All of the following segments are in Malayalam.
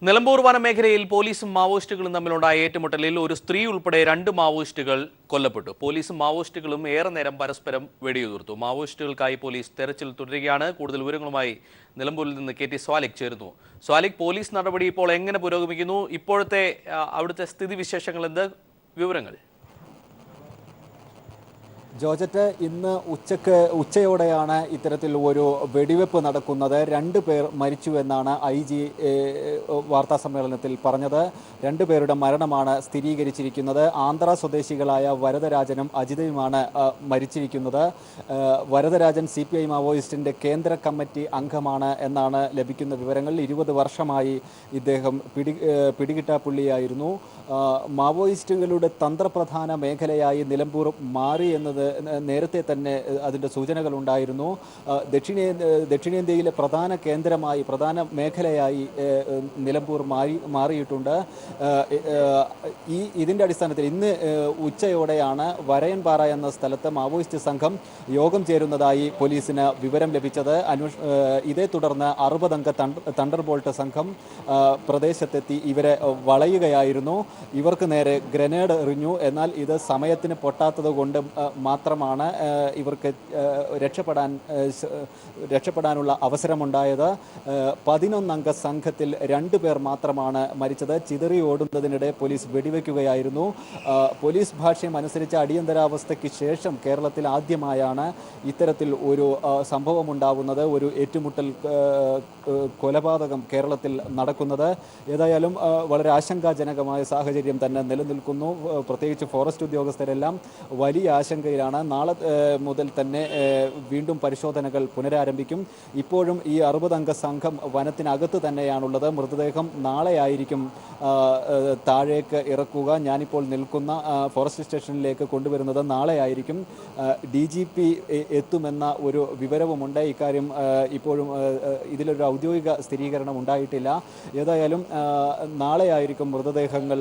നിലമ്പൂർ വനമേഖലയിൽ പോലീസും മാവോയിസ്റ്റുകളും തമ്മിലുണ്ടായ ഏറ്റുമുട്ടലിൽ ഒരു സ്ത്രീ ഉൾപ്പെടെ 2 മാവോയിസ്റ്റുകൾ കൊല്ലപ്പെട്ടു. പോലീസും മാവോയിസ്റ്റുകളും ഏറെ നേരം പരസ്പരം വെടിയുതിർത്തു. മാവോയിസ്റ്റുകൾക്കായി പോലീസ് തെരച്ചിൽ തുടരുകയാണ്. കൂടുതൽ വിവരങ്ങളുമായി നിലമ്പൂരിൽ നിന്ന് KT സ്വാലിക് ചേരുന്നു. സ്വാലിക്, പോലീസ് നടപടി ഇപ്പോൾ എങ്ങനെ പുരോഗമിക്കുന്നു? ഇപ്പോഴത്തെ അവിടുത്തെ സ്ഥിതിവിശേഷങ്ങൾ എന്ത്? വിവരങ്ങൾ. ജോർജറ്റ്, ഇന്ന് ഉച്ചയോടെയാണ് ഇത്തരത്തിൽ ഒരു വെടിവെപ്പ് നടക്കുന്നത്. 2 പേർ മരിച്ചുവെന്നാണ് IG വാർത്താ സമ്മേളനത്തിൽ പറഞ്ഞത്. 2 പേരുടെ മരണമാണ് സ്ഥിരീകരിച്ചിരിക്കുന്നത്. ആന്ധ്ര സ്വദേശികളായ വരദരാജനും അജിതയുമാണ് മരിച്ചിരിക്കുന്നത്. വരദരാജൻ CPI മാവോയിസ്റ്റിൻ്റെ കേന്ദ്ര കമ്മിറ്റി അംഗമാണ് എന്നാണ് ലഭിക്കുന്ന വിവരങ്ങൾ. 20 വർഷമായി ഇദ്ദേഹം പിടികിട്ടാപ്പുള്ളിയായിരുന്നു. മാവോയിസ്റ്റുകളുടെ തന്ത്രപ്രധാന മേഖലയായി നിലമ്പൂർ മാറി എന്നത് നേരത്തെ തന്നെ അതിൻ്റെ സൂചനകളുണ്ടായിരുന്നു. ദക്ഷിണേന്ത്യയിലെ പ്രധാന കേന്ദ്രമായി, പ്രധാന മേഖലയായി നിലമ്പൂർ മാറിയിട്ടുണ്ട്. ഇതിൻ്റെ അടിസ്ഥാനത്തിൽ ഇന്ന് ഉച്ചയോടെയാണ് വരയൻപാറ എന്ന സ്ഥലത്ത് മാവോയിസ്റ്റ് സംഘം യോഗം ചേരുന്നതായി പോലീസിന് വിവരം ലഭിച്ചത്. ഇതേ തുടർന്ന് 60 അംഗ തണ്ടർബോൾട്ട് സംഘം പ്രദേശത്തെത്തി ഇവരെ വളയുകയായിരുന്നു. ഇവർക്ക് നേരെ ഗ്രനേഡ് എറിഞ്ഞു. എന്നാൽ ഇത് സമയത്തിന് പൊട്ടാത്തത് കൊണ്ട് മാത്രമാണ് ഇവർക്ക് രക്ഷപ്പെടാനുള്ള അവസരമുണ്ടായത്. 11 അംഗ സംഘത്തിൽ 2 പേർ മാത്രമാണ് മരിച്ചത്. ചിതറി ഓടുന്നതിനിടെ പോലീസ് വെടിവെക്കുകയായിരുന്നു. പോലീസ് ഭാഷ്യം അനുസരിച്ച് അടിയന്തരാവസ്ഥയ്ക്ക് ശേഷം കേരളത്തിൽ ആദ്യമായാണ് ഇത്തരത്തിൽ ഒരു സംഭവമുണ്ടാവുന്നത്, ഒരു ഏറ്റുമുട്ടൽ കൊലപാതകം കേരളത്തിൽ നടക്കുന്നത്. ഏതായാലും വളരെ ആശങ്കാജനകമായ സാഹചര്യം തന്നെ നിലനിൽക്കുന്നു. പ്രത്യേകിച്ച് ഫോറസ്റ്റ് ഉദ്യോഗസ്ഥരെല്ലാം വലിയ ആശങ്കയിലാണ്. നാളെ മുതൽ തന്നെ വീണ്ടും പരിശോധനകൾ പുനരാരംഭിക്കും. ഇപ്പോഴും ഈ 60 അംഗ സംഘം വനത്തിനകത്ത് തന്നെയാണുള്ളത്. മൃതദേഹം നാളെയായിരിക്കും താഴേക്ക് ഇറക്കുക. ഞാനിപ്പോൾ നിൽക്കുന്ന ഫോറസ്റ്റ് സ്റ്റേഷനിലേക്ക് കൊണ്ടുവരുന്നത് നാളെയായിരിക്കും. DGP എത്തുമെന്ന ഒരു വിവരവുമുണ്ട്. ഇക്കാര്യം ഇപ്പോഴും ഇതിലൊരു ഔദ്യോഗിക സ്ഥിരീകരണം ഉണ്ടായിട്ടില്ല. ഏതായാലും നാളെയായിരിക്കും മൃതദേഹങ്ങൾ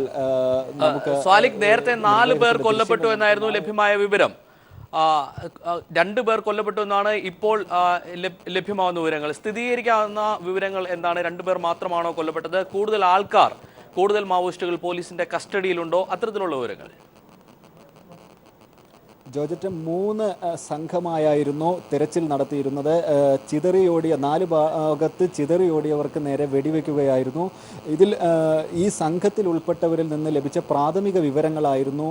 നമുക്ക്. സ്വാലിക്, നേരത്തെ 4 പേർ കൊല്ലപ്പെട്ടു എന്നായിരുന്നു ലഭ്യമായ വിവരം. 2 പേർ കൊല്ലപ്പെട്ടു എന്നാണ് ഇപ്പോൾ ലഭ്യമാകുന്ന വിവരങ്ങൾ. സ്ഥിരീകരിക്കാവുന്ന വിവരങ്ങൾ എന്താണ്? 2 പേർ മാത്രമാണോ കൊല്ലപ്പെട്ടത്? കൂടുതൽ മാവോയിസ്റ്റുകൾ പോലീസിന്റെ കസ്റ്റഡിയിലുണ്ടോ? അത്തരത്തിലുള്ള വിവരങ്ങൾ. ജോർജറ്റ്, 3 സംഘമായിരുന്നു തിരച്ചിൽ നടത്തിയിരുന്നത്. ചിതറിയോടിയ 4 ഭാഗത്ത് ചിതറിയോടിയവർക്ക് നേരെ വെടിവെക്കുകയായിരുന്നു. ഇതിൽ ഈ സംഘത്തിൽ ഉൾപ്പെട്ടവരിൽ നിന്ന് ലഭിച്ച പ്രാഥമിക വിവരങ്ങളായിരുന്നു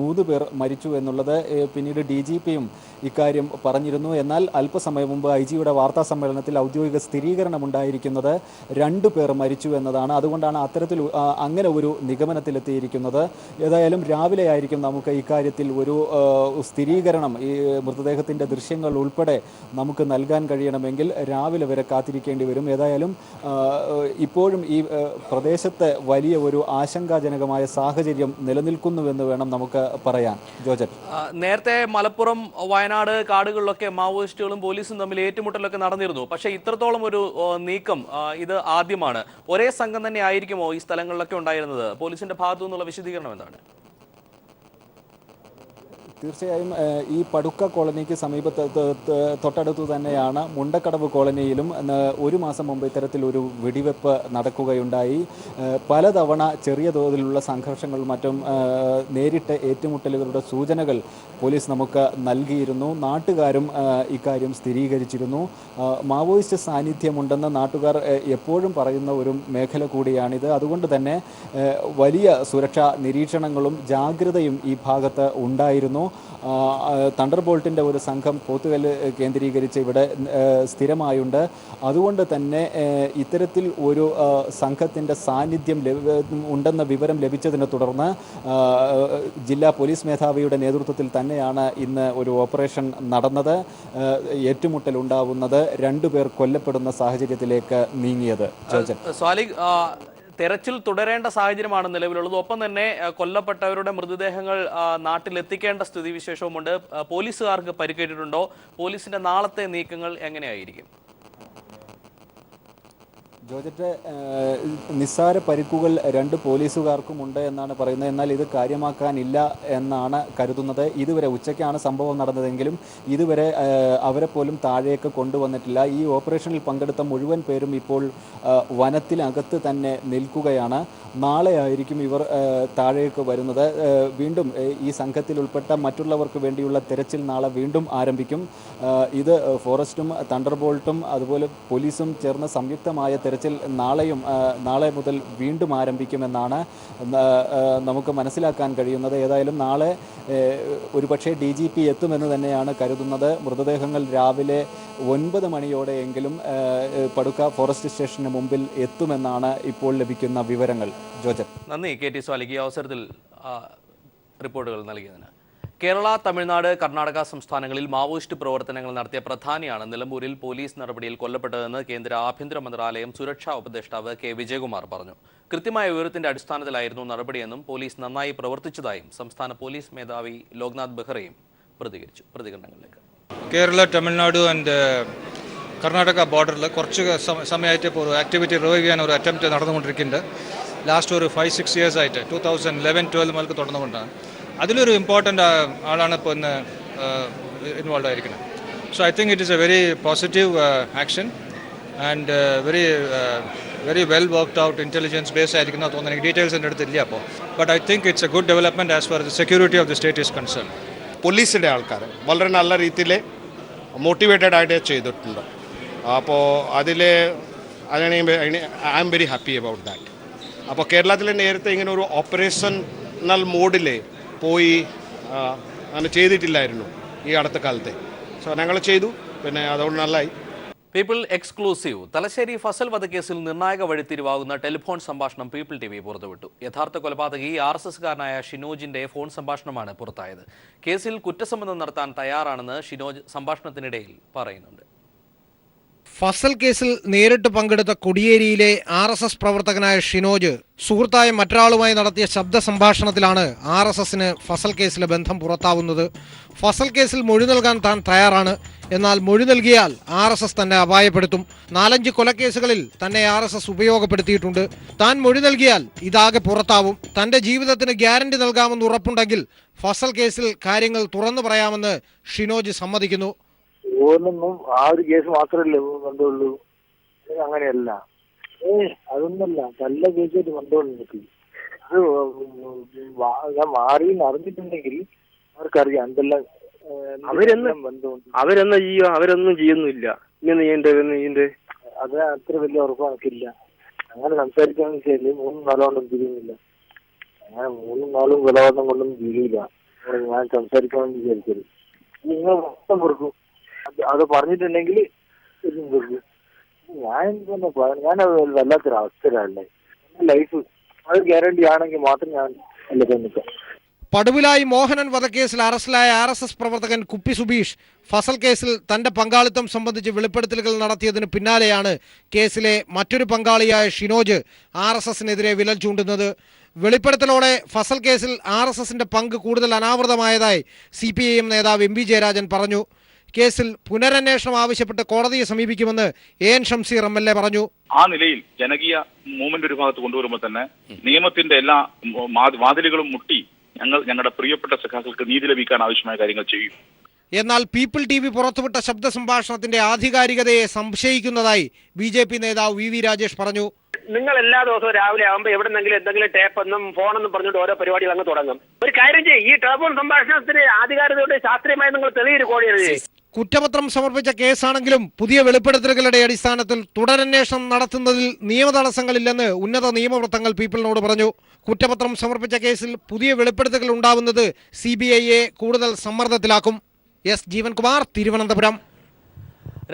3 പേർ മരിച്ചു എന്നുള്ളത്. പിന്നീട് DGPയും ഇക്കാര്യം പറഞ്ഞിരുന്നു. എന്നാൽ അല്പസമയം മുമ്പ് IG-യുടെ വാർത്താ സമ്മേളനത്തിൽ ഔദ്യോഗിക സ്ഥിരീകരണം ഉണ്ടായിരിക്കുന്നത് 2 പേർ മരിച്ചു എന്നതാണ്. അതുകൊണ്ടാണ് അത്തരത്തിൽ അങ്ങനെ ഒരു നിഗമനത്തിലെത്തിയിരിക്കുന്നത്. ഏതായാലും രാവിലെ ആയിരിക്കും നമുക്ക് ഇക്കാര്യത്തിൽ ഒരു സ്ഥിരീകരണം, ഈ മൃതദേഹത്തിൻ്റെ ദൃശ്യങ്ങൾ ഉൾപ്പെടെ നമുക്ക് നൽകാൻ കഴിയണമെങ്കിൽ രാവിലെ വരെ കാത്തിരിക്കേണ്ടി വരും. ഏതായാലും ഇപ്പോഴും ഈ പ്രദേശത്ത് വലിയ ഒരു ആശങ്കാജനകമായ സാഹചര്യം നിലനിൽക്കുന്നുവെന്ന് വേണം നമുക്ക് പറയാൻ. ജോർജറ്റ്, നേരത്തെ മലപ്പുറം, വയനാട് കാടുകളിലൊക്കെ മാവോയിസ്റ്റുകളും പോലീസും തമ്മിൽ ഏറ്റുമുട്ടലൊക്കെ നടന്നിരുന്നു. പക്ഷേ ഇത്രത്തോളം ഒരു നീക്കം ഇത് ആദ്യമാണ്. ഒരേ സംഘം തന്നെ ആയിരിക്കുമോ ഈ സ്ഥലങ്ങളിലൊക്കെ ഉണ്ടായിരുന്നത്? പോലീസിന്റെ ഭാഗത്തു നിന്നുള്ള വിശദീകരണം എന്താണ്? തീർച്ചയായും ഈ പടുക്ക കോളനിക്ക് തൊട്ടടുത്തു തന്നെയാണ് മുണ്ടക്കടവ് കോളനിയിലും 1 മാസം മുമ്പ് ഇത്തരത്തിലൊരു വെടിവെപ്പ് നടക്കുകയുണ്ടായി. പലതവണ ചെറിയ തോതിലുള്ള സംഘർഷങ്ങളും മറ്റും നേരിട്ട് ഏറ്റുമുട്ടലുകളുടെ സൂചനകൾ പോലീസ് നമുക്ക് നൽകിയിരുന്നു. നാട്ടുകാരും ഇക്കാര്യം സ്ഥിരീകരിച്ചിരുന്നു. മാവോയിസ്റ്റ് സാന്നിധ്യമുണ്ടെന്ന് നാട്ടുകാർ എപ്പോഴും പറയുന്ന ഒരു മേഖല കൂടിയാണിത്. അതുകൊണ്ട് തന്നെ വലിയ സുരക്ഷാ നിരീക്ഷണങ്ങളും ജാഗ്രതയും ഈ ഭാഗത്ത് ഉണ്ടായിരുന്നു. തണ്ടർബോൾട്ടിൻ്റെ ഒരു സംഘം പോത്തുകല്ല് കേന്ദ്രീകരിച്ച് ഇവിടെ സ്ഥിരമായുണ്ട്. അതുകൊണ്ട് തന്നെ ഇത്തരത്തിൽ ഒരു സംഘത്തിൻ്റെ സാന്നിധ്യം ഉണ്ടെന്ന വിവരം ലഭിച്ചതിനെ തുടർന്ന് ജില്ലാ പോലീസ് മേധാവിയുടെ നേതൃത്വത്തിൽ തന്നെയാണ് ഇന്ന് ഒരു ഓപ്പറേഷൻ നടന്നത്. ഏറ്റുമുട്ടൽ ഉണ്ടാവുന്നത് 2 പേർ കൊല്ലപ്പെടുന്ന സാഹചര്യത്തിലേക്ക് നീങ്ങിയത്. സ്വാലിക്, തെരച്ചിൽ തുടരേണ്ട സാഹചര്യമാണ് നിലവിലുള്ളത്. ഒപ്പം തന്നെ കൊല്ലപ്പെട്ടവരുടെ മൃതദേഹങ്ങൾ നാട്ടിലെത്തിക്കേണ്ട സ്ഥിതിവിശേഷവുമുണ്ട്. പോലീസുകാർക്ക് പരിക്കേറ്റിട്ടുണ്ടോ? പോലീസിന്റെ നാളത്തെ നീക്കങ്ങൾ എങ്ങനെയായിരിക്കും? ജോർജറ്റ്, നിസ്സാര പരിക്കുകൾ 2 പോലീസുകാർക്കുമുണ്ട് എന്നാണ് പറയുന്നത്. എന്നാൽ ഇത് കാര്യമാക്കാനില്ല എന്നാണ് കരുതുന്നത്. ഇതുവരെ ഉച്ചയ്ക്കാണ് സംഭവം നടന്നതെങ്കിലും ഇതുവരെ അവരെ പോലും താഴേക്ക് കൊണ്ടുവന്നിട്ടില്ല. ഈ ഓപ്പറേഷനിൽ പങ്കെടുത്ത മുഴുവൻ പേരും ഇപ്പോൾ വനത്തിനകത്ത് തന്നെ നിൽക്കുകയാണ്. നാളെ ആയിരിക്കും ഇവർ താഴേക്ക് വരുന്നത്. വീണ്ടും ഈ സംഘത്തിൽ ഉൾപ്പെട്ട മറ്റുള്ളവർക്ക് വേണ്ടിയുള്ള തെരച്ചിൽ നാളെ വീണ്ടും ആരംഭിക്കും. ഇത് ഫോറസ്റ്റും തണ്ടർബോൾട്ടും അതുപോലെ പോലീസും ചേർന്ന് സംയുക്തമായ തെരച്ചിൽ നാളെ മുതൽ വീണ്ടും ആരംഭിക്കുമെന്നാണ് നമുക്ക് മനസ്സിലാക്കാൻ കഴിയുന്നത്. ഏതായാലും നാളെ ഒരുപക്ഷെ DGP എത്തുമെന്ന് തന്നെയാണ് കരുതുന്നത്. മൃതദേഹങ്ങൾ രാവിലെ 9 മണിയോടെയെങ്കിലും പടുക്ക ഫോറസ്റ്റ് സ്റ്റേഷന് മുമ്പിൽ എത്തുമെന്നാണ് ഇപ്പോൾ ലഭിക്കുന്ന വിവരങ്ങൾ. ജോജൻ, നന്ദി KT സ്വാലിക്ക് ഈ അവസരത്തിൽ റിപ്പോർട്ടുകൾ നൽകിയതിന്. കേരള, തമിഴ്നാട്, കർണാടക സംസ്ഥാനങ്ങളിൽ മാവോയിസ്റ്റ് പ്രവർത്തനങ്ങൾ നടത്തിയ പ്രധാനിയാണ് നിലമ്പൂരിൽ പോലീസ് നടപടിയിൽ കൊല്ലപ്പെട്ടതെന്ന് കേന്ദ്ര ആഭ്യന്തര മന്ത്രാലയം സുരക്ഷാ ഉപദേഷ്ടാവ് K. വിജയകുമാർ പറഞ്ഞു. കൃത്യമായ വിവരത്തിന്റെ അടിസ്ഥാനത്തിലായിരുന്നു നടപടിയെന്നും പോലീസ് നന്നായി പ്രവർത്തിച്ചതായും സംസ്ഥാന പോലീസ് മേധാവി ലോക്നാഥ് ബെഹ്റയും പ്രതികരിച്ചു. പ്രതികരണങ്ങളിലേക്ക്. കേരള, തമിഴ്നാട് ആൻഡ് കർണാടക ബോർഡറിൽ കുറച്ച് സമയമായിട്ട് ഇപ്പോൾ ഒരു ആക്ടിവിറ്റി റിവൈവ് ചെയ്യാൻ ഒരു അറ്റംപ്റ്റ് നടന്നുകൊണ്ടിരിക്കുന്നുണ്ട്. ലാസ്റ്റ് ഒരു 5-6 ഇയേഴ്സ് ആയിട്ട് 2011-12 മുതൽ തുടർന്നുകൊണ്ടാണ്. അതിലൊരു ഇമ്പോർട്ടൻ്റ് ആളാണ് ഇപ്പോൾ ഇന്ന് ഇൻവോൾവ് ആയിരിക്കുന്നത്. So I think it is A very positive action and very well worked out intelligence base ആയിരിക്കുന്ന തോന്നുന്നു. എനിക്ക് ഡീറ്റെയിൽസ് എൻ്റെ അടുത്തില്ല അപ്പോൾ. But I think it's A good development as far the security of the state is concern. പോലീസിൻ്റെ ആൾക്കാർ വളരെ നല്ല രീതിയിൽ മോട്ടിവേറ്റഡ് ആയിട്ട് ചെയ്തിട്ടുണ്ട്. അപ്പോൾ അതിൽ I am very happy about that. അപ്പോൾ കേരളത്തിൽ നേരത്തെ ഇങ്ങനെ ഒരു ഓപ്പറേഷണൽ മോഡിൽ പോയി അങ്ങനെ ചെയ്തിട്ടില്ലായിരുന്നു ഈ അടുത്ത കാലത്തെ. സോ ഞങ്ങൾ ചെയ്തു, പിന്നെ അതുകൊണ്ട് നല്ലതായി. People exclusive. തലശ്ശേരി ഫസൽ വധക്കേസിൽ നിർണായക വഴിത്തിരിവാകുന്ന ടെലിഫോൺ സംഭാഷണം പീപ്പിൾ TV പുറത്തുവിട്ടു. യഥാർത്ഥ കൊലപാതകി RSSകാരനായ ഷിനോജിന്റെ ഫോൺ സംഭാഷണമാണ് പുറത്തായത്. കേസിൽ കുറ്റസമ്മതം നടത്താൻ തയ്യാറാണെന്ന് ഷിനോജ് സംഭാഷണത്തിനിടയിൽ പറയുന്നുണ്ട്. ഫസൽ കേസിൽ നേരിട്ട് പങ്കെടുത്ത കൊടിയേരിയിലെ RSS പ്രവർത്തകനായ ഷിനോജ് സുഹൃത്തായ മറ്റൊരാളുമായി നടത്തിയ ശബ്ദ സംഭാഷണത്തിലാണ് RSSന് ഫസൽ കേസിലെ ബന്ധം പുറത്താവുന്നത്. ഫസൽ കേസിൽ മൊഴി നൽകാൻ താൻ തയ്യാറാണ്. എന്നാൽ മൊഴി നൽകിയാൽ RSS തന്നെ അപായപ്പെടുത്തും. 4-5 കൊലക്കേസുകളിൽ തന്നെ RSS ഉപയോഗപ്പെടുത്തിയിട്ടുണ്ട്. താൻ മൊഴി നൽകിയാൽ ഇതാകെ പുറത്താവും. തന്റെ ജീവിതത്തിന് ഗ്യാരണ്ടി നൽകാമെന്ന് ഉറപ്പുണ്ടെങ്കിൽ ഫസൽ കേസിൽ കാര്യങ്ങൾ തുറന്നു പറയാമെന്ന് ഷിനോജ് സമ്മതിക്കുന്നു. ഓനൊന്നും ആ ഒരു കേസ് മാത്രമല്ലേ ബന്ധമുള്ളൂ, അങ്ങനെയല്ല. അതൊന്നല്ല, നല്ല കേസായിട്ട് ബന്ധമുണ്ട് എനിക്ക്. അത് ഞാൻ മാറിയെന്ന് അറിഞ്ഞിട്ടുണ്ടെങ്കിൽ അവർക്കറിയാം എന്തെല്ലാം ബന്ധമുണ്ട്. അവരൊന്നും ചെയ്യുന്നില്ല. ഇങ്ങനെ അത് അത്ര വലിയ ഉറപ്പ് എനിക്കില്ല. അങ്ങനെ സംസാരിക്കാന്ന് വെച്ചാല് 3-4 കൊണ്ടൊന്നും തിരിയുന്നില്ല. അങ്ങനെ 3-4 കൊലപാതകം കൊണ്ടൊന്നും തിരിയില്ല. ഞാൻ സംസാരിക്കാമെന്ന് വിചാരിച്ചത് നിങ്ങൾ മൊത്തം കൊടുക്കും. അത് പറഞ്ഞിട്ടുണ്ടെങ്കിൽ ഞാൻ വല്ലാത്തൊരവസ്ഥയിലല്ലേ ലൈഫ്. അത് ഗ്യാരണ്ടി ആണെങ്കിൽ മാത്രം ഞാൻ അല്ല നിൽക്കാം. പടുവിലായി മോഹനൻ വധക്കേസിൽ അറസ്റ്റിലായ RSS പ്രവർത്തകൻ കുപ്പി സുബീഷ് ഫസൽ കേസിൽ തന്റെ പങ്കാളിത്തം സംബന്ധിച്ച് വെളിപ്പെടുത്തലുകൾ നടത്തിയതിന് പിന്നാലെയാണ് കേസിലെ മറ്റൊരു പങ്കാളിയായ ഷിനോജ് RSSനെതിരെ വിരൽ ചൂണ്ടുന്നത്. വെളിപ്പെടുത്തലോടെ ഫസൽ കേസിൽ RSSന്റെ പങ്ക് കൂടുതൽ അനാവൃതമായതായി CPIM നേതാവ് MV ജയരാജൻ പറഞ്ഞു. കേസിൽ പുനരന്വേഷണം ആവശ്യപ്പെട്ട് കോടതിയെ സമീപിക്കുമെന്ന് AN ഷംസീർ MLA പറഞ്ഞു. ആ നിലയിൽ ജനകീയ മൂവ്മെന്റ് ഒരു ഭാഗത്ത് കൊണ്ടുവരുമ്പോൾ തന്നെ നിയമത്തിന്റെ എല്ലാ വാതിലുകളും മുട്ടി ഞങ്ങളുടെ പ്രിയപ്പെട്ട സഖാക്കൾക്ക് നീതി ലഭിക്കാൻ ആവശ്യമായ കാര്യങ്ങൾ ചെയ്യും. എന്നാൽ പീപ്പിൾ TV പുറത്തുവിട്ട ശബ്ദ സംഭാഷണത്തിന്റെ ആധികാരികതയെ സംശയിക്കുന്നതായി BJP നേതാവ് VV രാജേഷ് പറഞ്ഞു. നിങ്ങൾ എല്ലാ ദിവസവും രാവിലെ ആകുമ്പോൾ എവിടെന്നെങ്കിലും എന്തെങ്കിലും ടേപ്പെന്നും ഫോണെന്നും പറഞ്ഞിട്ട് ഓരോ പരിപാടികൾ അങ്ങ് തുടങ്ങും. ഒരു കാര്യം ചെയ്യും, ഈ ടെലിഫോൺ സംഭാഷണത്തിന് ആധികാരികതയുടെ ശാസ്ത്രീയമായി നിങ്ങൾ തെളിയൊരു കോടതി. കുറ്റപത്രം സമർപ്പിച്ച കേസാണെങ്കിലും പുതിയ വെളിപ്പെടുത്തലുകളുടെ അടിസ്ഥാനത്തിൽ തുടരന്വേഷണം നടത്തുന്നതിൽ നിയമതടസ്സങ്ങളില്ലെന്ന് ഉന്നത നിയമവൃത്തങ്ങൾ പീപ്പിളിനോട് പറഞ്ഞു. കുറ്റപത്രം സമർപ്പിച്ച കേസിൽ പുതിയ വെളിപ്പെടുത്തലുകൾ ഉണ്ടാവുന്നത് CBIയെ കൂടുതൽ സമ്മർദ്ദത്തിലാക്കും. S. ജീവൻകുമാർ, തിരുവനന്തപുരം.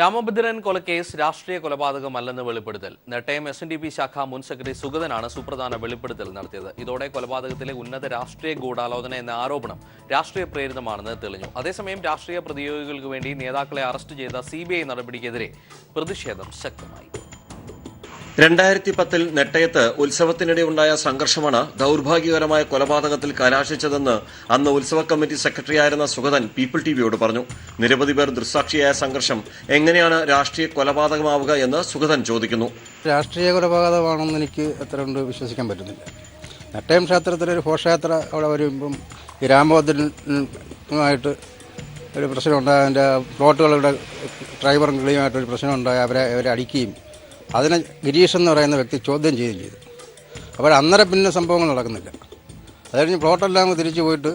രാമഭദ്രൻ കൊലക്കേസ് രാഷ്ട്രീയ കൊലപാതകമല്ലെന്ന് വെളിപ്പെടുത്തൽ. നെട്ടയം SNDP ശാഖ മുൻ സെക്രട്ടറി സുഗതനാണ് സുപ്രധാന വെളിപ്പെടുത്തൽ നടത്തിയത്. ഇതോടെ കൊലപാതകത്തിലെ ഉന്നത രാഷ്ട്രീയ ഗൂഢാലോചന എന്ന ആരോപണം രാഷ്ട്രീയ പ്രേരിതമാണെന്ന് തെളിഞ്ഞു. അതേസമയം രാഷ്ട്രീയ പ്രതിയോഗികൾക്ക് വേണ്ടി നേതാക്കളെ അറസ്റ്റ് ചെയ്ത CBI നടപടിക്കെതിരെ പ്രതിഷേധം ശക്തമായി. 2010 നെട്ടയത്ത് ഉത്സവത്തിനിടെ ഉണ്ടായ സംഘർഷമാണ് ദൗർഭാഗ്യകരമായ കൊലപാതകത്തിൽ കലാശിച്ചതെന്ന് അന്ന് ഉത്സവ കമ്മിറ്റി സെക്രട്ടറിയായിരുന്ന സുഗതൻ പീപ്പിൾ ടിവിയോട് പറഞ്ഞു. നിരവധി പേർ ദൃക്സാക്ഷിയായ സംഘർഷം എങ്ങനെയാണ് രാഷ്ട്രീയ കൊലപാതകമാവുക എന്ന് സുഗതൻ ചോദിക്കുന്നു. രാഷ്ട്രീയ കൊലപാതകമാണെന്ന് എനിക്ക് അത്ര കൊണ്ട് വിശ്വസിക്കാൻ പറ്റുന്നില്ല. നെട്ടയം ക്ഷേത്രത്തിലൊരു ഘോഷയാത്ര അവിടെ വരുമ്പം ഈ രാമഭദ്രനുമായിട്ട് ഒരു പ്രശ്നമുണ്ടായ അതിൻ്റെ പ്ലോട്ടുകളുടെ ഡ്രൈവറും കിളിയുമായിട്ടൊരു പ്രശ്നമുണ്ടായി അവരെ അടിക്കുകയും അതിനെ ഗിരീഷ് എന്ന് പറയുന്ന വ്യക്തി ചോദ്യം ചെയ്യുകയും ചെയ്തു. അപ്പോൾ അന്നേരം പിന്നെ സംഭവങ്ങൾ നടക്കുന്നില്ല. അത് കഴിഞ്ഞ് പ്ലോട്ടെല്ലാം തിരിച്ചു പോയിട്ട്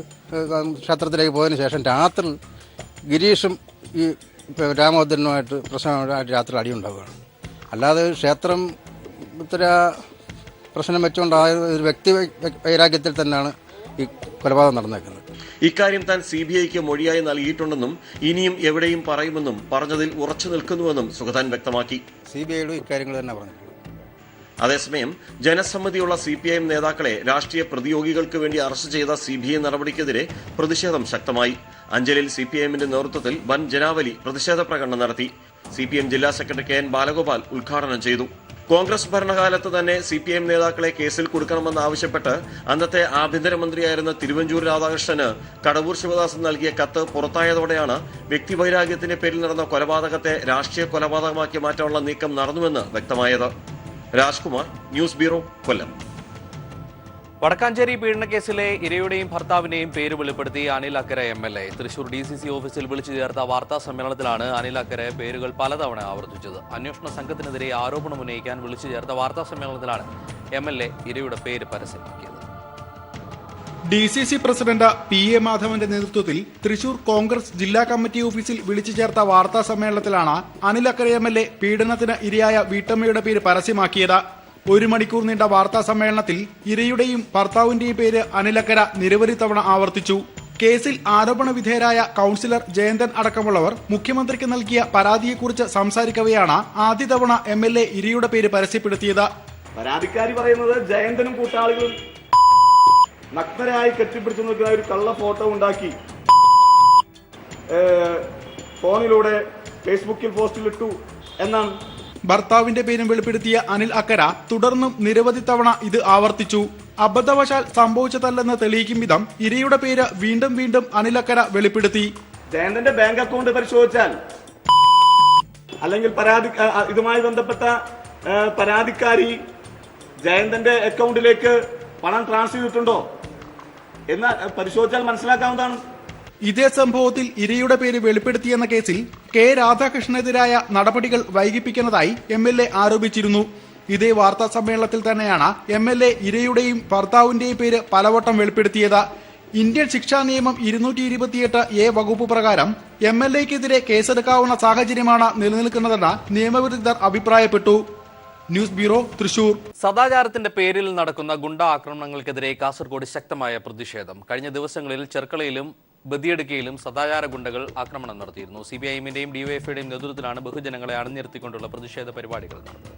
ക്ഷേത്രത്തിലേക്ക് പോയതിന് ശേഷം രാത്രി ഗിരീഷും ഈ രാമഭദ്രനുമായിട്ട് പ്രശ്നമായിട്ട് രാത്രി അടിയുണ്ടാവുകയാണ്. അല്ലാതെ ക്ഷേത്രം ഇത്ര പ്രശ്നം വെച്ചുകൊണ്ടായ ഒരു വ്യക്തി വൈരാഗ്യത്തിൽ തന്നെയാണ് ഈ കൊലപാതകം നടന്നേക്കുന്നത്. ഇക്കാര്യം താൻ CBIക്ക് മൊഴിയായി നൽകിയിട്ടുണ്ടെന്നും ഇനിയും എവിടെയും പറയുമെന്നും പറഞ്ഞതിൽ ഉറച്ചു നിൽക്കുന്നുവെന്നും സുഗതൻ വ്യക്തമാക്കി. CBIയുടെ ഇക്കാര്യങ്ങൾ തന്നെ പറഞ്ഞിട്ടുള്ളത്. അതേസമയം ജനസമ്മതിയുള്ള CPIM നേതാക്കളെ രാഷ്ട്രീയ പ്രതിയോഗികൾക്ക് വേണ്ടി അറസ്റ്റ് ചെയ്ത CBI നടപടിക്കെതിരെ പ്രതിഷേധം ശക്തമായി. അഞ്ചലിൽ CPIMന്റെ നേതൃത്വത്തിൽ വൻ ജനാവലി പ്രതിഷേധ പ്രകടനം നടത്തി. CPM ജില്ലാ സെക്രട്ടറി KN ബാലഗോപാൽ ഉദ്ഘാടനം ചെയ്തു. കോൺഗ്രസ് ഭരണകാലത്ത് തന്നെ CPIM നേതാക്കളെ കേസിൽ കൊടുക്കണമെന്നാവശ്യപ്പെട്ട് അന്നത്തെ ആഭ്യന്തരമന്ത്രിയായിരുന്ന തിരുവഞ്ചൂർ രാധാകൃഷ്ണന് കടവൂർ ശിവദാസൻ നൽകിയ കത്ത് പുറത്തായതോടെയാണ് വ്യക്തിവൈരാഗ്യത്തിന്റെ പേരിൽ നടന്ന കൊലപാതകത്തെ രാഷ്ട്രീയ കൊലപാതകമാക്കി മാറ്റാനുള്ള നീക്കം നടന്നുവെന്ന് വ്യക്തമായത്. രാജ്കുമാർ, ന്യൂസ് ബ്യൂറോ, കൊല്ലം. വടക്കാഞ്ചേരി പീഡനക്കേസിലെ ഇരയുടെയും ഭർത്താവിന്റെയും പേര് വെളിപ്പെടുത്തി അനിൽ അക്കര MLA. തൃശൂർ DCC ഓഫീസിൽ വിളിച്ചു ചേർത്ത വാർത്താ സമ്മേളനത്തിലാണ് അനിൽ അക്കര പേരുകൾ പലതവണ ആവർത്തിച്ചത്. അന്വേഷണ സംഘത്തിനെതിരെ ആരോപണം ഉന്നയിക്കാൻ വിളിച്ചു ചേർത്ത വാർത്താ സമ്മേളനത്തിലാണ് MLA ഇരയുടെ പേര് പരസ്യമാക്കിയത്. DCC പ്രസിഡന്റ് PA മാധവന്റെ നേതൃത്വത്തിൽ തൃശൂർ കോൺഗ്രസ് ജില്ലാ കമ്മിറ്റി ഓഫീസിൽ വിളിച്ചു ചേർത്ത വാർത്താ സമ്മേളനത്തിലാണ് അനിൽ അക്കര MLA പീഡനത്തിന് ഇരയായ വീട്ടമ്മയുടെ പേര് പരസ്യമാക്കിയത്. 1 മണിക്കൂർ നീണ്ട വാർത്താ സമ്മേളനത്തിൽ ഇരയുടെയും ഭർത്താവിന്റെയും പേര് അനിലക്കര നിരവധി തവണ ആവർത്തിച്ചു. കേസിൽ ആരോപണ വിധേയരായ കൌൺസിലർ ജയന്തൻ അടക്കമുള്ളവർ മുഖ്യമന്ത്രിക്ക് നൽകിയ പരാതിയെക്കുറിച്ച് സംസാരിക്കവെയാണ് ആദ്യ തവണ MLA ഇരയുടെ പേര് പരസ്യപ്പെടുത്തിയത്. പരാതിക്കാരി പറയുന്നത് ജയന്തനും കൂട്ടാളികളും നഗ്നരായി കെട്ടിപ്പിടിച്ചു നിൽക്കുന്ന ഒരു കള്ള ഫോട്ടോ ഉണ്ടാക്കി ഫോണിലൂടെ ഫേസ്ബുക്കിൽ പോസ്റ്റിലിട്ടു എന്നാണ്. ഭർത്താവിന്റെ പേരും വെളിപ്പെടുത്തിയ അനിൽ അക്കര തുടർന്നും നിരവധി തവണ ഇത് ആവർത്തിച്ചു. അബദ്ധവശാൽ സംഭവിച്ചതല്ലെന്ന് തെളിയിക്കും വിധം ഇരയുടെ പേര് വീണ്ടും വീണ്ടും അനിൽ അക്കര വെളിപ്പെടുത്തി. ജയന്തന്റെ ബാങ്ക് അക്കൗണ്ട് പരിശോധിച്ചാൽ അല്ലെങ്കിൽ ഇതുമായി ബന്ധപ്പെട്ട പരാതിക്കാരി ജയന്തന്റെ അക്കൗണ്ടിലേക്ക് പണം ട്രാൻസ്ഫർ ചെയ്തിട്ടുണ്ടോ എന്ന് പരിശോധിച്ചാൽ മനസ്സിലാക്കാവുന്നതാണ്. ഇതേ സംഭവത്തിൽ ഇരയുടെ പേര് വെളിപ്പെടുത്തിയെന്ന കേസിൽ K രാധാകൃഷ്ണനെതിരായ നടപടികൾ വൈകിപ്പിക്കുന്നതായി MLA ആരോപിച്ചിരുന്നു. ഇതേ വാർത്താ സമ്മേളനത്തിൽ തന്നെയാണ് MLA ഇരയുടെയും ഭർത്താവിന്റെയും പേര് പലവട്ടം വെളിപ്പെടുത്തിയത്. ഇന്ത്യൻ ശിക്ഷാ നിയമം 228A വകുപ്പ് പ്രകാരം MLAക്കെതിരെ കേസെടുക്കാവുന്ന സാഹചര്യമാണ് നിലനിൽക്കുന്നതെന്ന് നിയമവിദഗ്ധർ അഭിപ്രായപ്പെട്ടു. News bureau, Thrissur. സദാചാരത്തിന്റെ പേരിൽ നടക്കുന്ന ഗുണ്ട ആക്രമണങ്ങൾക്കെതിരെ കാസർഗോഡ് ശക്തമായ പ്രതിഷേധം. കഴിഞ്ഞ ദിവസങ്ങളിൽ ചെർക്കളയിലും ബദിയടുക്കയിലും സദാചാര ഗുണ്ടകൾ ആക്രമണം നടത്തിയിരുന്നു. CPIMന്റെയും DYFIയുടെയും നേതൃത്വത്തിലാണ് ബഹുജനങ്ങളെ അണിനിരത്തിക്കൊണ്ടുള്ള പ്രതിഷേധ പരിപാടികൾ നടന്നത്.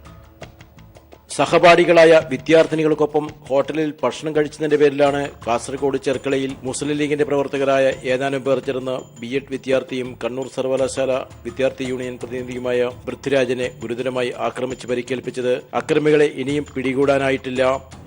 സഹപാഠികളായ വിദ്യാർത്ഥിനികൾക്കൊപ്പം ഹോട്ടലിൽ ഭക്ഷണം കഴിച്ചതിന്റെ പേരിലാണ് കാസർഗോഡ് ചെർക്കളയിൽ മുസ്ലിം ലീഗിന്റെ പ്രവർത്തകരായ ഏതാനും പേർ ചേർന്ന് B.Ed വിദ്യാർത്ഥിയും കണ്ണൂർ സർവകലാശാല വിദ്യാർത്ഥി യൂണിയൻ പ്രതിനിധിയുമായ പൃഥ്വിരാജിനെ ഗുരുതരമായി ആക്രമിച്ച് പരിക്കേൽപ്പിച്ചത്. അക്രമികളെ ഇനിയും പിടികൂടാനായിട്ടില്ല.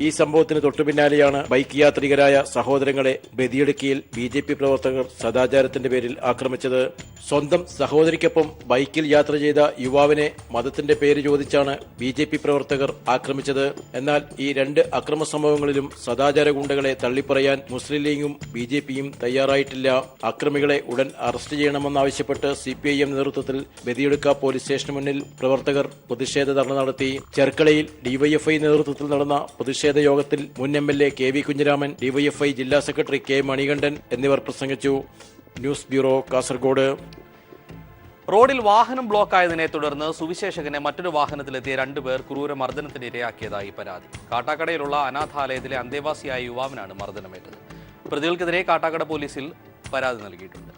ഈ സംഭവത്തിന് തൊട്ടുപിന്നാലെയാണ് ബൈക്ക് യാത്രികരായ സഹോദരങ്ങളെ ബദിയടുക്കിയിൽ BJP പ്രവർത്തകർ സദാചാരത്തിന്റെ പേരിൽ ആക്രമിച്ചത്. സ്വന്തം സഹോദരിക്കൊപ്പം ബൈക്കിൽ യാത്ര ചെയ്ത യുവാവിനെ മതത്തിന്റെ പേര് ചോദിച്ചാണ് BJP പ്രവർത്തകർ ആക്രമിച്ചത്. എന്നാൽ ഈ 2 അക്രമ സംഭവങ്ങളിലും സദാചാര ഗുണ്ടകളെ തള്ളിപ്പറയാൻ മുസ്ലിം ലീഗും BJPയും തയ്യാറായിട്ടില്ല. അക്രമികളെ ഉടൻ അറസ്റ്റ് ചെയ്യണമെന്നാവശ്യപ്പെട്ട് CPIM നേതൃത്വത്തിൽ ബദിയടുക്ക പോലീസ് സ്റ്റേഷന് മുന്നിൽ പ്രവർത്തകർ പ്രതിഷേധ ധർണ നടത്തി. ചെർക്കളയിൽ DYFI നേതൃത്വത്തിൽ നടന്ന പ്രതിഷേധ യോഗത്തിൽ മുൻ MLA KV കുഞ്ഞിരാമൻ, DYFI ജില്ലാ സെക്രട്ടറി K മണികണ്ഠൻ എന്നിവർ പ്രസംഗിച്ചു. News bureau, Kasaragod. റോഡിൽ വാഹനം ബ്ലോക്കായതിനെ തുടർന്ന് സുവിശേഷകനെ മറ്റൊരു വാഹനത്തിലെത്തിയ 2 പേർ ക്രൂരമർദ്ദനത്തിന് ഇരയാക്കിയതായി പരാതി. കാട്ടാക്കടയിലുള്ള അനാഥാലയത്തിലെ അന്തേവാസിയായ യുവാവിനാണ് മർദ്ദനമേറ്റത്. പ്രതികൾക്കെതിരെ കാട്ടാക്കട പോലീസിൽ പരാതി നൽകിയിട്ടുണ്ട്.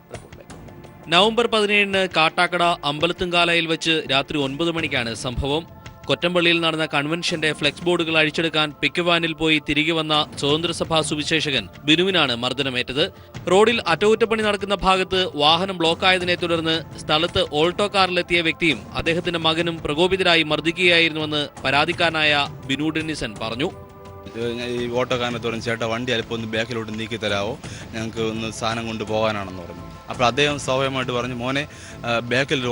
നവംബർ 17 കാട്ടാക്കട അമ്പലത്തുംകാലയിൽ വെച്ച് രാത്രി 9 മണിക്കാണ് സംഭവം. കൊറ്റമ്പള്ളിയിൽ നടന്ന കൺവെൻഷന്റെ ഫ്ലെക്സ് ബോർഡുകൾ അഴിച്ചെടുക്കാൻ പിക്കപ്പ് വാനിൽ പോയി തിരികെ വന്ന സ്വതന്ത്രസഭാ സുവിശേഷകൻ ബിനുവിനാണ് മർദ്ദനമേറ്റത്. റോഡിൽ അറ്റകുറ്റപ്പണി നടക്കുന്ന ഭാഗത്ത് വാഹനം ബ്ലോക്കായതിനെ തുടർന്ന് സ്ഥലത്ത് ഓൾട്ടോ കാറിലെത്തിയ വ്യക്തിയും അദ്ദേഹത്തിന്റെ മകനും പ്രകോപിതരായി മർദ്ദിക്കുകയായിരുന്നുവെന്ന് പരാതിക്കാരനായ ബിനു ഡെന്നിസൺ പറഞ്ഞു. ഈ ഓട്ടോക്കാരനെ തുടർന്ന് ചേട്ടാ വണ്ടി അല്പം ഒന്ന് ബാക്കിലോട്ട് നീക്കി തരാമോ, ഞങ്ങൾക്ക് ഒന്ന് സാധനം കൊണ്ട് പോകാനാണെന്ന് പറഞ്ഞു. അപ്പോൾ അദ്ദേഹം സ്വാഭാവികമായിട്ട് പറഞ്ഞു, മോനെ ബാക്കിൽ ഒരു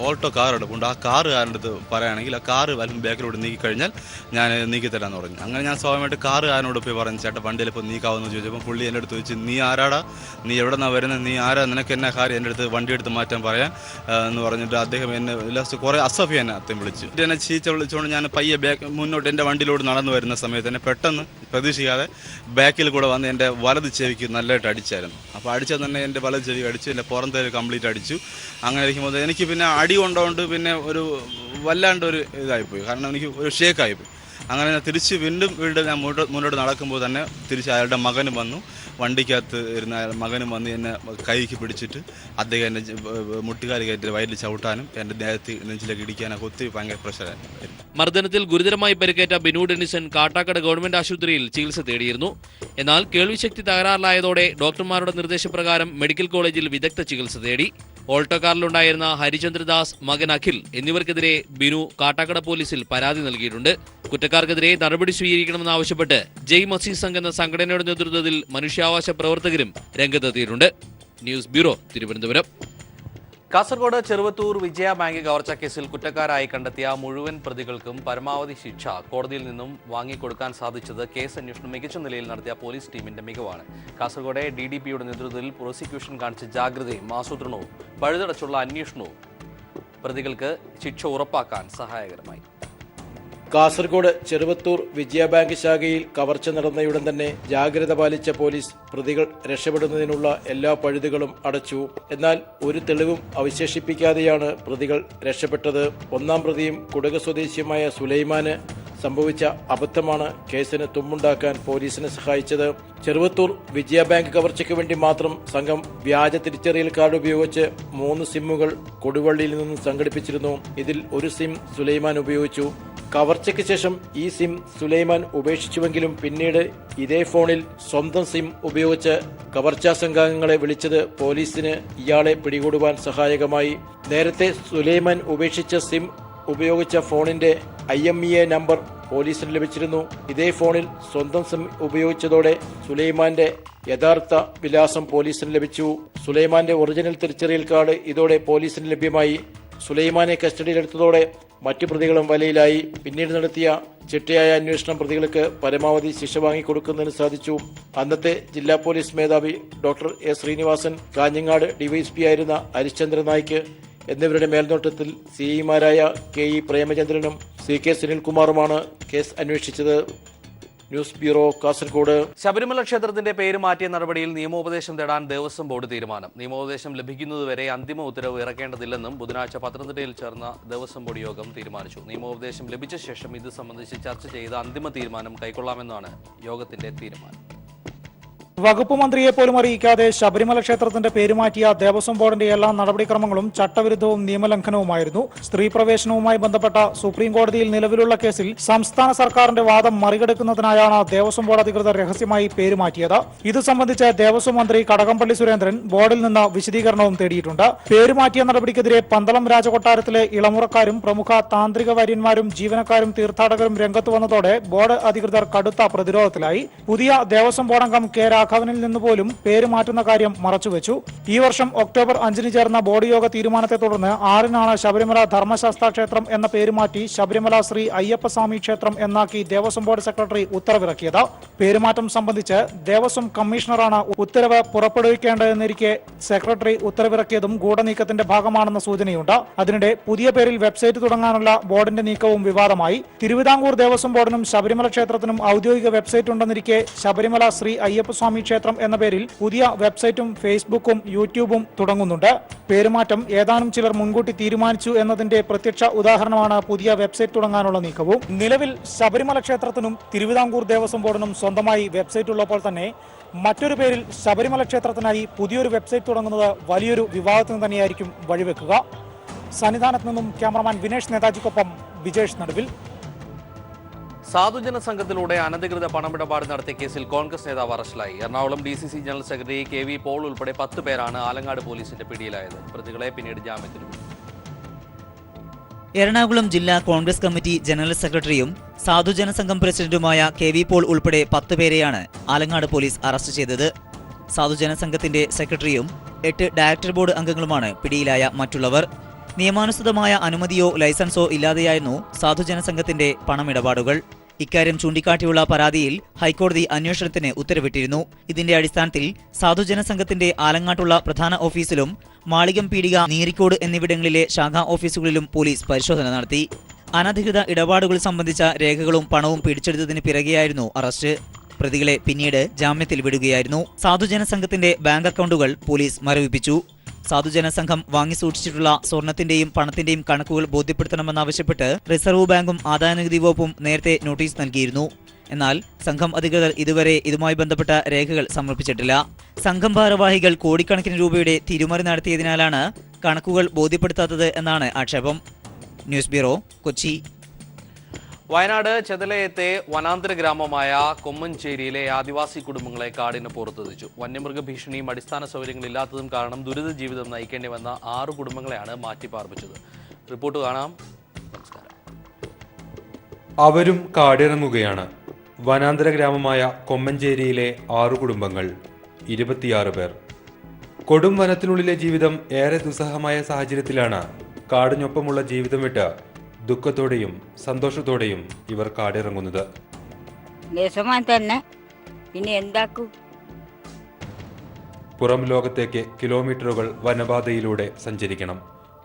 ഓൾട്ടോ കാർ എടുപ്പുണ്ട്, ആ കാറുകാരൻ്റെ അടുത്ത് പറയുകയാണെങ്കിൽ ആ കാറ് അല്പം ബാക്കിലോട്ട് നീക്കി കഴിഞ്ഞാൽ ഞാൻ നീക്കി തരാമെന്ന് പറഞ്ഞു. അങ്ങനെ ഞാൻ സ്വാഭാവികമായിട്ട് കാറുകാരനോട് പോയി പറഞ്ഞു, ചേട്ടാ വണ്ടി അല്പം നീക്കാവെന്ന് ചോദിച്ചപ്പോൾ പുള്ളി എൻ്റെ അടുത്ത് ചോദിച്ചു, നീ ആരാടാ, നീ എവിടെ നിന്നാണ് വരുന്നത്, നീ ആരാ, നിനക്ക് എന്നാ കാര്യം എൻ്റെ അടുത്ത് വണ്ടി എടുത്ത് മാറ്റാൻ പറയാൻ എന്ന് പറഞ്ഞിട്ട് അദ്ദേഹം എന്നെ ലാസ്റ്റ് കുറേ അസഭ്യം എന്നെ അത്യം വിളിച്ചു. എന്നെ ചീച്ച വിളിച്ചുകൊണ്ട് ഞാൻ പയ്യെ മുന്നോട്ട് എൻ്റെ വണ്ടിയിലോട്ട് നടന്നു വരുന്ന സമയത്ത് തന്നെ പെട്ടെന്ന് പ്രതീക്ഷിക്കാതെ ബാക്കിൽ കൂടെ വന്ന് എൻ്റെ വലത് ചെവിക്ക് നല്ലതായിട്ട് അടിച്ചായിരുന്നു. അപ്പോൾ അടിച്ചാൽ തന്നെ എൻ്റെ വലത് ചെവി അടിച്ചു, എൻ്റെ പുറത്തെ കംപ്ലീറ്റ് അടിച്ചു. അങ്ങനെ ഇരിക്കുമ്പോൾ എനിക്ക് പിന്നെ അടി കൊണ്ടുകൊണ്ട് പിന്നെ ഒരു വല്ലാണ്ട് ഒരു ഇതായിപ്പോയി, കാരണം എനിക്ക് ഒരു ഷേക്കായിപ്പോയി. അങ്ങനെ തിരിച്ച് വീണ്ടും ഞാൻ മുന്നോട്ട് നടക്കുമ്പോൾ തന്നെ തിരിച്ച് അയാളുടെ മകനും വന്നു, വണ്ടിക്കകത്ത് ഇരുന്ന അയാളുടെ മകനും വന്ന് എന്നെ കൈക്ക് പിടിച്ചിട്ട് അദ്ദേഹം എന്നെ മുട്ടുകാലി കയറ്റി വയലിൽ ചവിട്ടാനും എൻ്റെ ദേഹത്ത് നെഞ്ചിലേക്ക് ഇടിക്കാനൊക്കെ ഒത്തിരി ഭയങ്കര പ്രഷറായിരുന്നു. മർദ്ദനത്തിൽ ഗുരുതരമായി പരിക്കേറ്റ ബിനു ഡെന്നിസൺ കാട്ടാക്കട ഗവൺമെന്റ് ആശുപത്രിയിൽ ചികിത്സ തേടിയിരുന്നു. എന്നാൽ കേൾവിശക്തി തകരാറിലായതോടെ ഡോക്ടർമാരുടെ നിർദ്ദേശപ്രകാരം മെഡിക്കൽ കോളേജിൽ വിദഗ്ധ ചികിത്സ തേടി. ഓൾട്ടോ കാറിലുണ്ടായിരുന്ന ഹരിചന്ദ്രദാസ്, മകൻ അഖിൽ എന്നിവർക്കെതിരെ ബിനു കാട്ടാക്കട പോലീസിൽ പരാതി നൽകിയിട്ടുണ്ട്. കുറ്റക്കാർക്കെതിരെ നടപടി സ്വീകരിക്കണമെന്നാവശ്യപ്പെട്ട് ജയ് മസീദ് സംഘ് എന്ന സംഘടനയുടെ നേതൃത്വത്തിൽ മനുഷ്യാവകാശ പ്രവർത്തകരും രംഗത്തെത്തിയിട്ടുണ്ട്. News bureau, Thiruvananthapuram. Kasaragod Cheruvathur Vijaya bank കവർച്ചാ കേസിൽ കുറ്റക്കാരായി കണ്ടെത്തിയ മുഴുവൻ പ്രതികൾക്കും പരമാവധി ശിക്ഷ കോടതിയിൽ നിന്നും വാങ്ങിക്കൊടുക്കാൻ സാധിച്ചത് കേസ് അന്വേഷണം മികച്ച നിലയിൽ നടത്തിയ പോലീസ് ടീമിന്റെ മികവാണ്. കാസർഗോഡ് DDPയുടെ നേതൃത്വത്തിൽ പ്രോസിക്യൂഷൻ കാണിച്ച ജാഗ്രതയും ആസൂത്രണവും പഴുതടച്ചുള്ള അന്വേഷണവും പ്രതികൾക്ക് ശിക്ഷ ഉറപ്പാക്കാൻ സഹായകരമായി. കാസർഗോഡ് ചെറുവത്തൂർ വിജയ ബാങ്ക് ശാഖയിൽ കവർച്ച നടന്നയുടൻ തന്നെ ജാഗ്രത പാലിച്ച പോലീസ് പ്രതികൾ രക്ഷപ്പെടുന്നതിനുള്ള എല്ലാ പഴുതുകളും അടച്ചു. എന്നാൽ ഒരു തെളിവും അവശേഷിപ്പിക്കാതെയാണ് പ്രതികൾ രക്ഷപ്പെട്ടത്. ഒന്നാം പ്രതിയും കുടക് സ്വദേശിയുമായ സുലൈമാന് സംഭവിച്ച അബദ്ധമാണ് കേസിന് തുമ്പുണ്ടാക്കാൻ പോലീസിനെ സഹായിച്ചത്. ചെറുവത്തൂർ വിജയ ബാങ്ക് കവർച്ചയ്ക്ക് വേണ്ടി മാത്രം സംഘം വ്യാജ തിരിച്ചറിയൽ കാർഡ് ഉപയോഗിച്ച് 3 സിമ്മുകൾ കൊടുവള്ളിയിൽ നിന്നും സംഘടിപ്പിച്ചിരുന്നു. ഇതിൽ ഒരു സിം സുലൈമാൻ ഉപയോഗിച്ചു. കവർച്ചയ്ക്ക് ശേഷം ഈ സിം സുലൈമാൻ ഉപേക്ഷിച്ചുവെങ്കിലും പിന്നീട് ഇതേ ഫോണിൽ സ്വന്തം സിം ഉപയോഗിച്ച് കവർച്ചാ സംഘാംഗങ്ങളെ വിളിച്ചത് പോലീസിന് ഇയാളെ പിടികൂടുവാൻ സഹായകമായി. നേരത്തെ സുലൈമാൻ ഉപേക്ഷിച്ച സിം ഉപയോഗിച്ച ഫോണിന്റെ IMEI നമ്പർ പോലീസിന് ലഭിച്ചിരുന്നു. ഇതേ ഫോണിൽ സ്വന്തം സിം ഉപയോഗിച്ചതോടെ സുലൈമാന്റെ യഥാർത്ഥ വിലാസം പോലീസിന് ലഭിച്ചു. സുലൈമാന്റെ ഒറിജിനൽ തിരിച്ചറിയൽ കാർഡ് ഇതോടെ പോലീസിന് ലഭ്യമായി. സുലൈമാനെ കസ്റ്റഡിയിലെടുത്തതോടെ മറ്റു പ്രതികളും വലയിലായി. പിന്നീട് നടത്തിയ ചിട്ടയായ അന്വേഷണം പ്രതികൾക്ക് പരമാവധി ശിക്ഷ വാങ്ങിക്കൊടുക്കുന്നതിന് സാധിച്ചു. അന്നത്തെ ജില്ലാ പോലീസ് മേധാവി doctor A. Srinivasan, Kanhangad DYSP ആയിരുന്ന ഹരിശ്ചന്ദ്ര നായിക്ക് എന്നിവരുടെ മേൽനോട്ടത്തിൽ CIമാരായ KE പ്രേമചന്ദ്രനും CK സുനിൽകുമാറുമാണ് കേസ് അന്വേഷിച്ചത്. News bureau, Kasaragod. ശബരിമല ക്ഷേത്രത്തിന്റെ പേര് മാറ്റിയ നടപടിയിൽ നിയമോപദേശം തേടാൻ ദേവസ്വം ബോർഡ് തീരുമാനം. നിയമോപദേശം ലഭിക്കുന്നതുവരെ അന്തിമ ഉത്തരവ് ഇറക്കേണ്ടതില്ലെന്നും ബുധനാഴ്ച പത്തനംതിട്ടയിൽ ചേർന്ന ദേവസ്വം ബോർഡ് യോഗം തീരുമാനിച്ചു. നിയമോപദേശം ലഭിച്ച ശേഷം ഇത് സംബന്ധിച്ച് ചർച്ച ചെയ്ത് അന്തിമ തീരുമാനം കൈക്കൊള്ളാമെന്നാണ് യോഗത്തിന്റെ തീരുമാനം. വകുപ്പ് മന്ത്രിയെ പോലും അറിയിക്കാതെ ശബരിമല ക്ഷേത്രത്തിന്റെ പേരുമാറ്റിയ ദേവസ്വം ബോർഡിന്റെ എല്ലാ നടപടിക്രമങ്ങളും ചട്ടവിരുദ്ധവും നിയമലംഘനവുമായിരുന്നു. സ്ത്രീ പ്രവേശനവുമായി ബന്ധപ്പെട്ട സുപ്രീം കോടതിയിൽ നിലവിലുള്ള കേസിൽ സംസ്ഥാന സർക്കാരിന്റെ വാദം മറികടക്കുന്നതിനായാണ് ദേവസ്വം ബോർഡ് അധികൃതർ രഹസ്യമായി പേരുമാറ്റിയത്. ഇത് സംബന്ധിച്ച് ദേവസ്വം മന്ത്രി കടകംപള്ളി സുരേന്ദ്രൻ ബോർഡിൽ നിന്ന് വിശദീകരണവും തേടിയിട്ടുണ്ട്. പേരുമാറ്റിയ നടപടിക്കെതിരെ പന്തളം രാജകൊട്ടാരത്തിലെ ഇളമുറക്കാരും പ്രമുഖ താന്ത്രിക വര്യന്മാരും ജീവനക്കാരും തീർത്ഥാടകരും രംഗത്ത് വന്നതോടെ ബോർഡ് അധികൃതർ കടുത്ത പ്രതിരോധത്തിലായി. പുതിയ ദേവസ്വം ബോർഡ് അംഗം കെ. രാഘവനിൽ നിന്ന് പോലും പേര് മാറ്റുന്ന കാര്യം മറച്ചുവെച്ചു. ഈ വർഷം ഒക്ടോബർ 5 ചേർന്ന ബോർഡ് യോഗ തീരുമാനത്തെ തുടർന്ന് 6 ശബരിമല ധർമ്മശാസ്ത്ര ക്ഷേത്രം എന്ന പേര് മാറ്റി ശബരിമല ശ്രീ അയ്യപ്പസ്വാമി ക്ഷേത്രം എന്നാക്കി ദേവസ്വം ബോർഡ് സെക്രട്ടറി ഉത്തരവിറക്കിയത്. പേരുമാറ്റം സംബന്ധിച്ച് ദേവസ്വം കമ്മീഷണറാണ് ഉത്തരവ് പുറപ്പെടുവിക്കേണ്ടതെന്നിരിക്കെ സെക്രട്ടറി ഉത്തരവിറക്കിയതും ഗൂഢനീക്കത്തിന്റെ ഭാഗമാണെന്ന സൂചനയുണ്ട്. അതിനിടെ പുതിയ പേരിൽ വെബ്സൈറ്റ് തുടങ്ങാനുള്ള ബോർഡിന്റെ നീക്കവും വിവാദമായി. തിരുവിതാംകൂർ ദേവസ്വം ബോർഡിനും ശബരിമല ക്ഷേത്രത്തിനും ഔദ്യോഗിക വെബ്സൈറ്റ് ഉണ്ടെന്നിരിക്കെ ശബരിമല ശ്രീ അയ്യപ്പസ്വാമി ക്ഷേത്രം എന്ന പേരിൽ പുതിയ വെബ്സൈറ്റും ഫേസ്ബുക്കും യൂട്യൂബും തുടങ്ങുന്നുണ്ട്. പേരുമാറ്റം ഏതാനും ചിലർ മുൻകൂട്ടി തീരുമാനിച്ചു എന്നതിന്റെ പ്രത്യക്ഷ ഉദാഹരണമാണ് പുതിയ വെബ്സൈറ്റ് തുടങ്ങാനുള്ള നീക്കവും. നിലവിൽ ശബരിമല ക്ഷേത്രത്തിനും തിരുവിതാംകൂർ ദേവസ്വം ബോർഡിനും സ്വന്തമായി വെബ്സൈറ്റ് ഉള്ളപ്പോൾ തന്നെ മറ്റൊരു പേരിൽ ശബരിമല ക്ഷേത്രത്തിനായി പുതിയൊരു വെബ്സൈറ്റ് തുടങ്ങുന്നത് വലിയൊരു വിവാദത്തിന് തന്നെയായിരിക്കും വഴിവെക്കുക. സന്നിധാനത്ത് നിന്നും ക്യാമറമാൻ വിനേഷ് നേതാജിക്കൊപ്പം വിജേഷ് നടുവിൽ. സാധുജന സംഘത്തിലൂടെ അനധികൃത പണമിടപാട് നടത്തിയ കേസിൽ കോൺഗ്രസ് നേതാവ് അറസ്റ്റിലായി. Ernakulam DCC general secretary KV Paul ഉൾപ്പെടെ 10 പേരാണ് ആലങ്ങാട് പോലീസിന്റെ പിടിയിലായത്. പ്രതികളെ പിന്നീട് ജാമ്യത്തിൽ വിട്ടു. എറണാകുളം ജില്ലാ കോൺഗ്രസ് കമ്മിറ്റി ജനറൽ സെക്രട്ടറിയും സാധുജന സംഘം പ്രസിഡന്റുമായ KV പോൾ ഉൾപ്പെടെ 10 പേരെയാണ് ആലങ്ങാട് പോലീസ് അറസ്റ്റ് ചെയ്തത്. സാധുജന സംഘത്തിന്റെ സെക്രട്ടറിയും 8 ഡയറക്ടർ ബോർഡ് അംഗങ്ങളുമാണ് പിടിയിലായ മറ്റുള്ളവർ. നിയമാനുസൃതമായ അനുമതിയോ ലൈസൻസോ ഇല്ലാതെയായിരുന്നു സാധുജന സംഘത്തിന്റെ പണമിടപാടുകൾ. ഇക്കാര്യം ചൂണ്ടിക്കാട്ടിയുള്ള പരാതിയിൽ ഹൈക്കോടതി അന്വേഷണത്തിന് ഉത്തരവിട്ടിരുന്നു. ഇതിന്റെ അടിസ്ഥാനത്തിൽ സാധുജന സംഘത്തിന്റെ ആലങ്ങാട്ടുള്ള പ്രധാന ഓഫീസിലും മാളികം പീടിക, നീരിക്കോട് എന്നിവിടങ്ങളിലെ ശാഖാ ഓഫീസുകളിലും പോലീസ് പരിശോധന നടത്തി. അനധികൃത ഇടപാടുകൾ സംബന്ധിച്ച രേഖകളും പണവും പിടിച്ചെടുത്തതിന് പിറകെയായിരുന്നു അറസ്റ്റ്. പ്രതികളെ പിന്നീട് ജാമ്യത്തിൽ വിടുകയായിരുന്നു. സാധുജന സംഘത്തിന്റെ ബാങ്ക് അക്കൗണ്ടുകൾ പോലീസ് മരവിപ്പിച്ചു. സാധുജന സംഘം വാങ്ങി സൂക്ഷിച്ചിട്ടുള്ള സ്വർണത്തിന്റെയും പണത്തിന്റെയും കണക്കുകൾ ബോധ്യപ്പെടുത്തണമെന്നാവശ്യപ്പെട്ട് റിസർവ് ബാങ്കും ആദായനികുതി വകുപ്പും നേരത്തെ നോട്ടീസ് നൽകിയിരുന്നു. എന്നാൽ സംഘം അധികൃതർ ഇതുവരെ ഇതുമായി ബന്ധപ്പെട്ട രേഖകൾ സമർപ്പിച്ചിട്ടില്ല. സംഘം ഭാരവാഹികൾ കോടിക്കണക്കിന് രൂപയുടെ തിരിമറി നടത്തിയതിനാലാണ് കണക്കുകൾ ബോധ്യപ്പെടുത്താത്തത് എന്നാണ് ആക്ഷേപം. News bureau, Kochi. വയനാട് ചെതലയത്തെ വനാന്തര ഗ്രാമമായ കൊമ്മഞ്ചേരിയിലെ ആദിവാസി കുടുംബങ്ങളെ കാടിന് പുറത്തെത്തിച്ചു. വന്യമൃഗ ഭീഷണിയും അടിസ്ഥാന സൗകര്യങ്ങളില്ലാത്തതും കാരണം ദുരിത ജീവിതം നയിക്കേണ്ടി വന്ന 6 കുടുംബങ്ങളെയാണ് മാറ്റിപ്പാർപ്പിച്ചത്. റിപ്പോർട്ട് കാണാം. നമസ്കാരം. അവരും കാടിറങ്ങുകയാണ്. വനാന്തര ഗ്രാമമായ കൊമ്മഞ്ചേരിയിലെ 6 കുടുംബങ്ങൾ, 26 പേർ. കൊടും വനത്തിനുള്ളിലെ ജീവിതം ഏറെ ദുസ്സഹമായ സാഹചര്യത്തിലാണ് കാടിനൊപ്പമുള്ള ജീവിതം വിട്ട് ദുഃഖത്തോടെയും സന്തോഷത്തോടെയും ഇവർ കാടിറങ്ങുന്നത്. തന്നെ പിന്നെ എന്താക്കൂ. പുറം ലോകത്തേക്ക് കിലോമീറ്ററുകൾ വനപാതയിലൂടെ സഞ്ചരിക്കണം.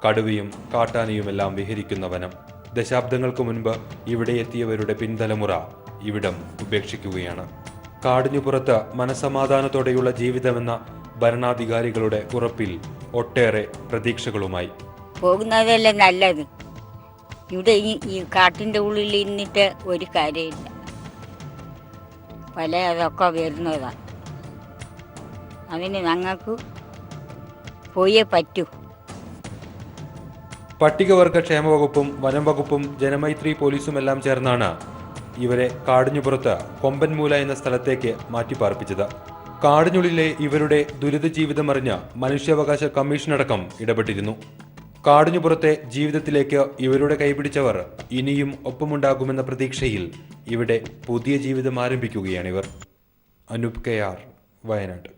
കടുവയും കാട്ടാനയുമെല്ലാം വിഹരിക്കുന്ന വനം. ദശാബ്ദങ്ങൾക്ക് മുൻപ് ഇവിടെ എത്തിയവരുടെ പിൻതലമുറ ഇവിടം ഉപേക്ഷിക്കുകയാണ്. കാടിനു പുറത്ത് മനസമാധാനത്തോടെയുള്ള ജീവിതമെന്ന ഭരണാധികാരികളുടെ ഉറപ്പിൽ ഒട്ടേറെ പ്രതീക്ഷകളുമായി പോകുന്നതല്ലേ നല്ലത്. ഇവിടെ ഈ കാട്ടിൻ്റെ ഉള്ളിൽ ഇരുന്നിട്ട് ഒരു കാര്യമില്ല. പല അതൊക്കെ വരുന്നതാണ്. അതിന് ഞങ്ങൾക്ക് പോയേ പറ്റൂ. പട്ടികവർഗ ക്ഷേമ വകുപ്പും വനം വകുപ്പും ജനമൈത്രി പോലീസുമെല്ലാം ചേർന്നാണ് ഇവരെ കാടിനുപുറത്ത് കൊമ്പൻമൂല എന്ന സ്ഥലത്തേക്ക് മാറ്റിപ്പാർപ്പിച്ചത്. കാടിനുള്ളിലെ ഇവരുടെ ദുരിത ജീവിതമറിഞ്ഞ് മനുഷ്യാവകാശ കമ്മീഷനടക്കം ഇടപെട്ടിരുന്നു. കാടിനുപുറത്തെ ജീവിതത്തിലേക്ക് ഇവരുടെ കൈപിടിച്ചവർ ഇനിയും ഒപ്പമുണ്ടാകുമെന്ന പ്രതീക്ഷയിൽ ഇവിടെ പുതിയ ജീവിതം ആരംഭിക്കുകയാണിവർ. അനൂപ് KR, വയനാട്.